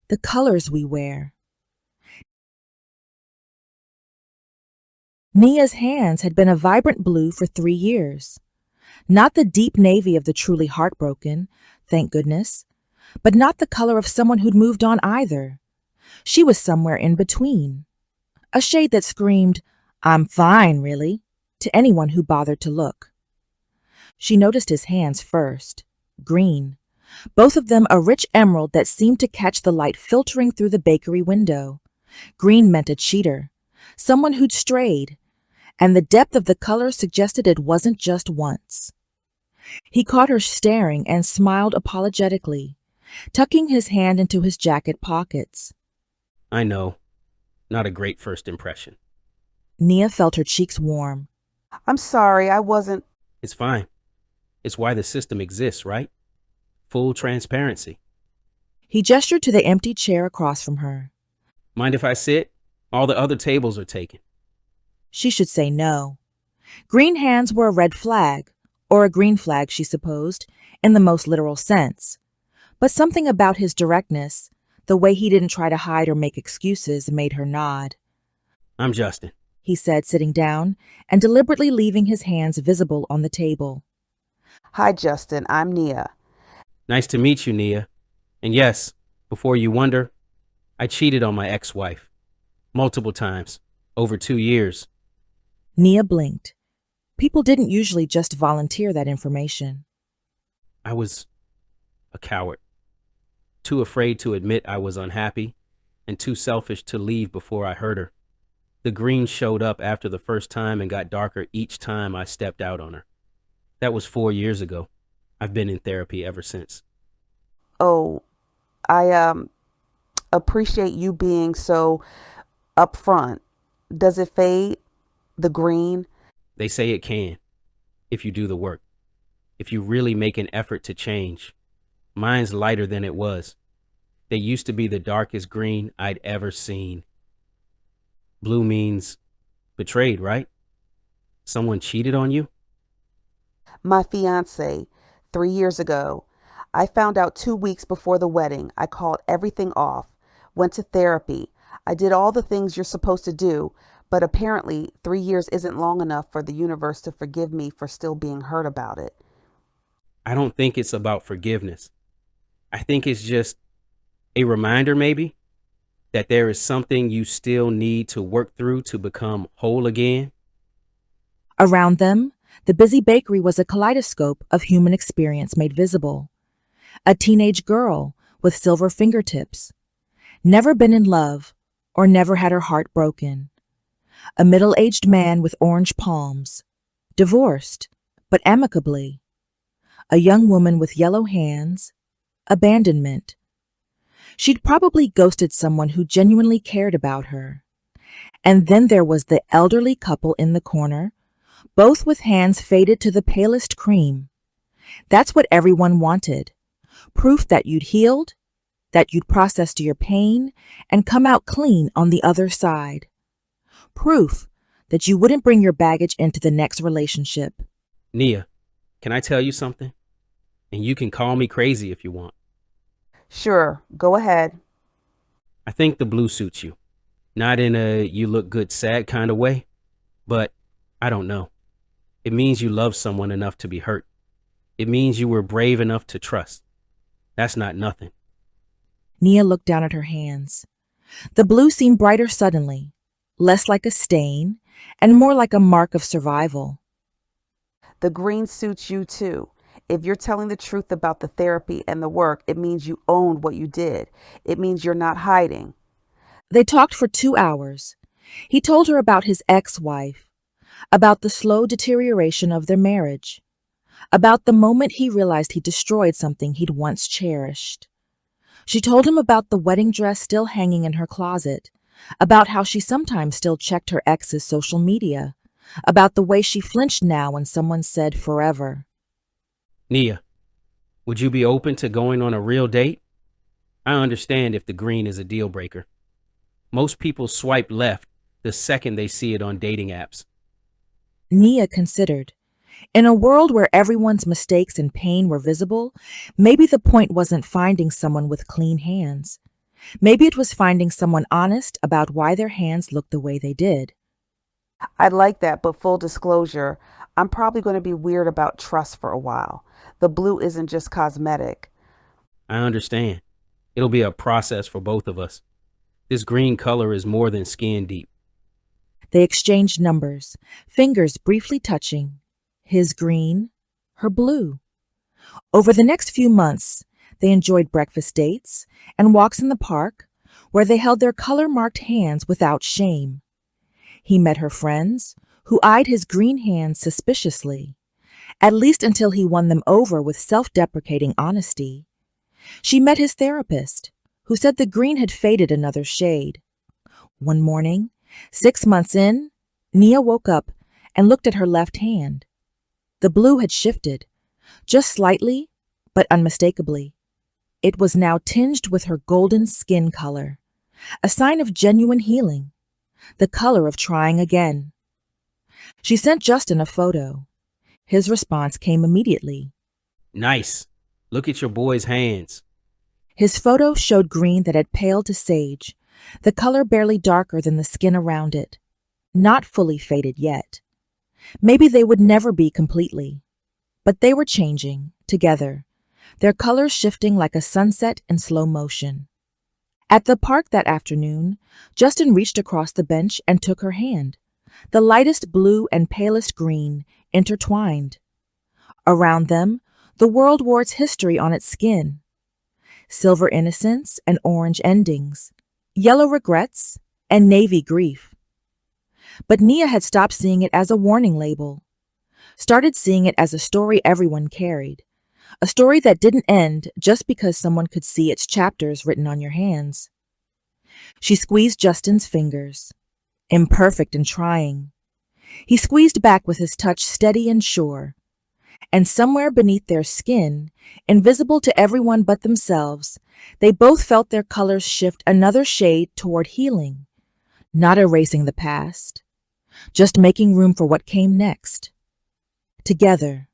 The colors we wear. Nia's hands had been a vibrant blue for 3 years. Not the deep navy of the truly heartbroken, thank goodness, but not the color of someone who'd moved on either. She was somewhere in between. A shade that screamed, "I'm fine, really," to anyone who bothered to look. She noticed his hands first. Green. Both of them a rich emerald that seemed to catch the light filtering through the bakery window. Green meant a cheater, someone who'd strayed, and the depth of the color suggested it wasn't just once. He caught her staring and smiled apologetically, tucking his hand into his jacket pockets. I know. Not a great first impression. Nia felt her cheeks warm. I'm sorry, I wasn't. It's fine. It's why the system exists, right? Full transparency. He gestured to the empty chair across from her. Mind if I sit? All the other tables are taken. She should say no. Green hands were a red flag, or a green flag, she supposed, in the most literal sense. But something about his directness, the way he didn't try to hide or make excuses, made her nod. I'm Justin, He said, sitting down and deliberately leaving his hands visible on the table. Hi, Justin, I'm Nia. Nice to meet you, Nia. And yes, before you wonder, I cheated on my ex-wife. Multiple times. Over 2 years. Nia blinked. People didn't usually just volunteer that information. I was a coward. Too afraid to admit I was unhappy, and too selfish to leave before I hurt her. The green showed up after the first time and got darker each time I stepped out on her. That was 4 years ago. I've been in therapy ever since. Oh, I appreciate you being so upfront. Does it fade? The green? They say it can, if you do the work. If you really make an effort to change. Mine's lighter than it was. They used to be the darkest green I'd ever seen. Blue means betrayed, right? Someone cheated on you? My fiance, 3 years ago. I found out 2 weeks before the wedding. I called everything off, went to therapy. I did all the things you're supposed to do, but apparently 3 years isn't long enough for the universe to forgive me for still being hurt about it. I don't think it's about forgiveness. I think it's just a reminder, maybe, that there is something you still need to work through to become whole again. Around them, the busy bakery was a kaleidoscope of human experience made visible. A teenage girl with silver fingertips. Never been in love, or never had her heart broken. A middle-aged man with orange palms. Divorced, but amicably. A young woman with yellow hands. Abandonment. She'd probably ghosted someone who genuinely cared about her. And then there was the elderly couple in the corner, both with hands faded to the palest cream. That's what everyone wanted. Proof that you'd healed, that you'd processed your pain, and come out clean on the other side. Proof that you wouldn't bring your baggage into the next relationship. Nia, can I tell you something? And you can call me crazy if you want. Sure, go ahead. I think the blue suits you. Not in a you look good sad kind of way, but I don't know. It means you love someone enough to be hurt. It means you were brave enough to trust. That's not nothing. Nia looked down at her hands. The blue seemed brighter suddenly, less like a stain, and more like a mark of survival. The green suits you too. If you're telling the truth about the therapy and the work, it means you owned what you did. It means you're not hiding. They talked for 2 hours. He told her about his ex-wife, about the slow deterioration of their marriage, about the moment he realized he destroyed something he'd once cherished. She told him about the wedding dress still hanging in her closet, about how she sometimes still checked her ex's social media, about the way she flinched now when someone said forever. Nia, would you be open to going on a real date? I understand if the green is a deal breaker. Most people swipe left the second they see it on dating apps. Nia considered. In a world where everyone's mistakes and pain were visible, maybe the point wasn't finding someone with clean hands. Maybe it was finding someone honest about why their hands looked the way they did. I like that, but full disclosure, I'm probably going to be weird about trust for a while. The blue isn't just cosmetic. I understand. It'll be a process for both of us. This green color is more than skin deep. They exchanged numbers, fingers briefly touching. His green, her blue. Over the next few months, they enjoyed breakfast dates and walks in the park where they held their color-marked hands without shame. He met her friends, who eyed his green hands suspiciously, at least until he won them over with self-deprecating honesty. She met his therapist, who said the green had faded another shade. One morning, 6 months in, Nia woke up and looked at her left hand. The blue had shifted, just slightly, but unmistakably. It was now tinged with her golden skin color, a sign of genuine healing, the color of trying again. She sent Justin a photo. His response came immediately. Nice. Look at your boy's hands. His photo showed green that had paled to sage, the color barely darker than the skin around it. Not fully faded yet. Maybe they would never be completely. But they were changing, together, their colors shifting like a sunset in slow motion. At the park that afternoon, Justin reached across the bench and took her hand, the lightest blue and palest green intertwined. Around them, the world wore its history on its skin. Silver innocence and orange endings, yellow regrets and navy grief. But Nia had stopped seeing it as a warning label, started seeing it as a story everyone carried, a story that didn't end just because someone could see its chapters written on your hands. She squeezed Justin's fingers, imperfect and trying. He squeezed back with his touch steady and sure. And somewhere beneath their skin, invisible to everyone but themselves, they both felt their colors shift another shade toward healing, not erasing the past, just making room for what came next. Together,